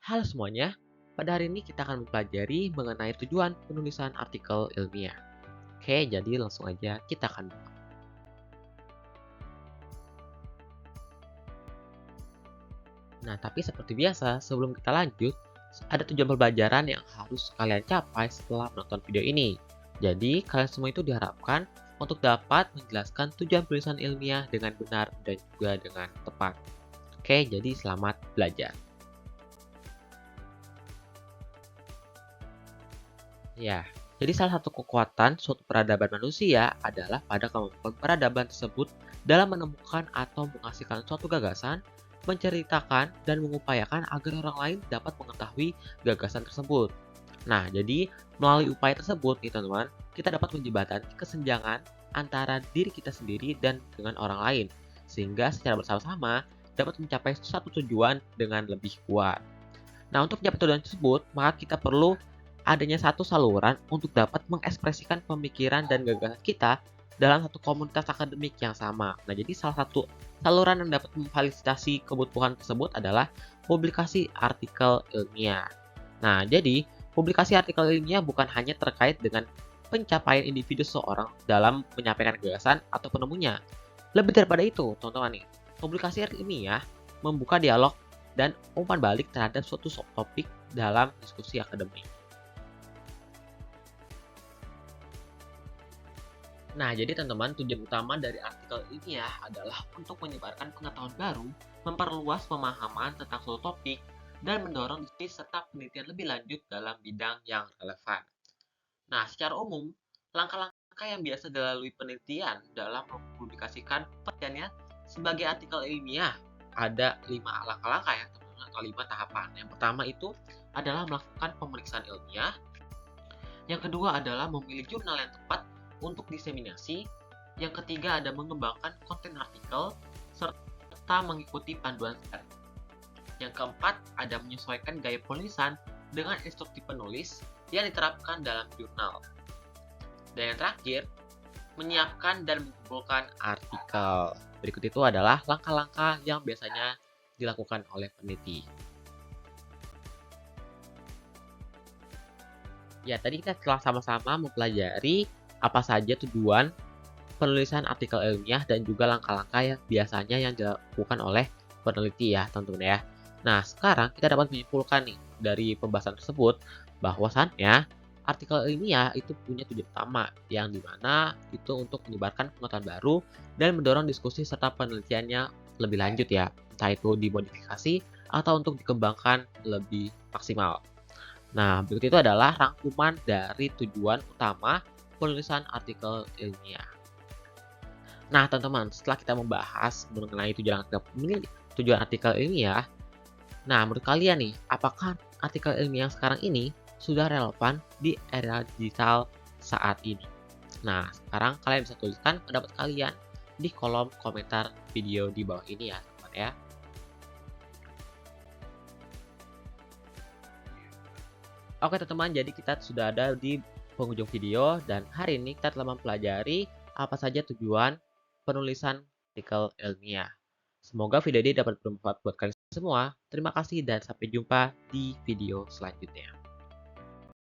Halo semuanya, pada hari ini kita akan mempelajari mengenai tujuan penulisan artikel ilmiah. Oke, jadi langsung aja kita akan mulai. Nah, tapi seperti biasa, sebelum kita lanjut, ada tujuan pembelajaran yang harus kalian capai setelah menonton video ini. Jadi, kalian semua itu diharapkan untuk dapat menjelaskan tujuan penulisan ilmiah dengan benar dan juga dengan tepat. Oke, jadi selamat belajar. Ya, jadi salah satu kekuatan suatu peradaban manusia adalah pada kemampuan peradaban tersebut dalam menemukan atau menghasilkan suatu gagasan, menceritakan, dan mengupayakan agar orang lain dapat mengetahui gagasan tersebut. Nah, jadi melalui upaya tersebut nih teman-teman, kita dapat menjembatani kesenjangan antara diri kita sendiri dan dengan orang lain, sehingga secara bersama-sama dapat mencapai suatu tujuan dengan lebih kuat. Nah, untuk mencapai tujuan tersebut, maka kita perlu adanya satu saluran untuk dapat mengekspresikan pemikiran dan gagasan kita dalam satu komunitas akademik yang sama. Nah, jadi salah satu saluran yang dapat memfasilitasi kebutuhan tersebut adalah publikasi artikel ilmiah. Nah, jadi publikasi artikel ilmiah bukan hanya terkait dengan pencapaian individu seorang dalam menyampaikan gagasan atau penemunya. Lebih daripada itu, teman-teman nih, publikasi ilmiah membuka dialog dan umpan balik terhadap suatu topik dalam diskusi akademik. Nah, jadi teman-teman, tujuan utama dari artikel ilmiah adalah untuk menyebarkan pengetahuan baru, memperluas pemahaman tentang suatu topik, dan mendorong diskusi serta penelitian lebih lanjut dalam bidang yang relevan. Nah, secara umum, langkah-langkah yang biasa dilalui penelitian dalam mempublikasikan penelitiannya sebagai artikel ilmiah ada 5 langkah-langkah ya, teman-teman, atau 5 tahapan. Yang pertama itu adalah melakukan pemeriksaan ilmiah. Yang kedua adalah memilih jurnal yang tepat untuk diseminasi. Yang ketiga ada mengembangkan konten artikel serta mengikuti panduan standar. Yang keempat ada menyesuaikan gaya penulisan dengan instruksi penulis yang diterapkan dalam jurnal. Dan yang terakhir, menyiapkan dan mengumpulkan artikel. Berikut itu adalah langkah-langkah yang biasanya dilakukan oleh peneliti. Ya, tadi kita telah sama-sama mempelajari apa saja tujuan penulisan artikel ilmiah dan juga langkah-langkah yang biasanya yang dilakukan oleh peneliti ya, teman-teman ya. Nah, sekarang kita dapat menyimpulkan nih dari pembahasan tersebut bahwasannya artikel ilmiah itu punya tujuan utama yang dimana itu untuk menyebarkan pengetahuan baru dan mendorong diskusi serta penelitiannya lebih lanjut ya, entah itu dimodifikasi atau untuk dikembangkan lebih maksimal. Nah, berikut itu adalah rangkuman dari tujuan utama penulisan artikel ilmiah. Nah, teman-teman, setelah kita membahas mengenai tujuan artikel ilmiah, nah menurut kalian nih, apakah artikel ilmiah sekarang ini sudah relevan di era digital saat ini? Nah, sekarang kalian bisa tuliskan pendapat kalian di kolom komentar video di bawah ini ya, teman-teman ya. Oke teman-teman, jadi kita sudah ada di penghujung video dan hari ini kita telah mempelajari apa saja tujuan penulisan artikel ilmiah. Semoga video ini dapat bermanfaat buat kalian semua. Terima kasih dan sampai jumpa di video selanjutnya.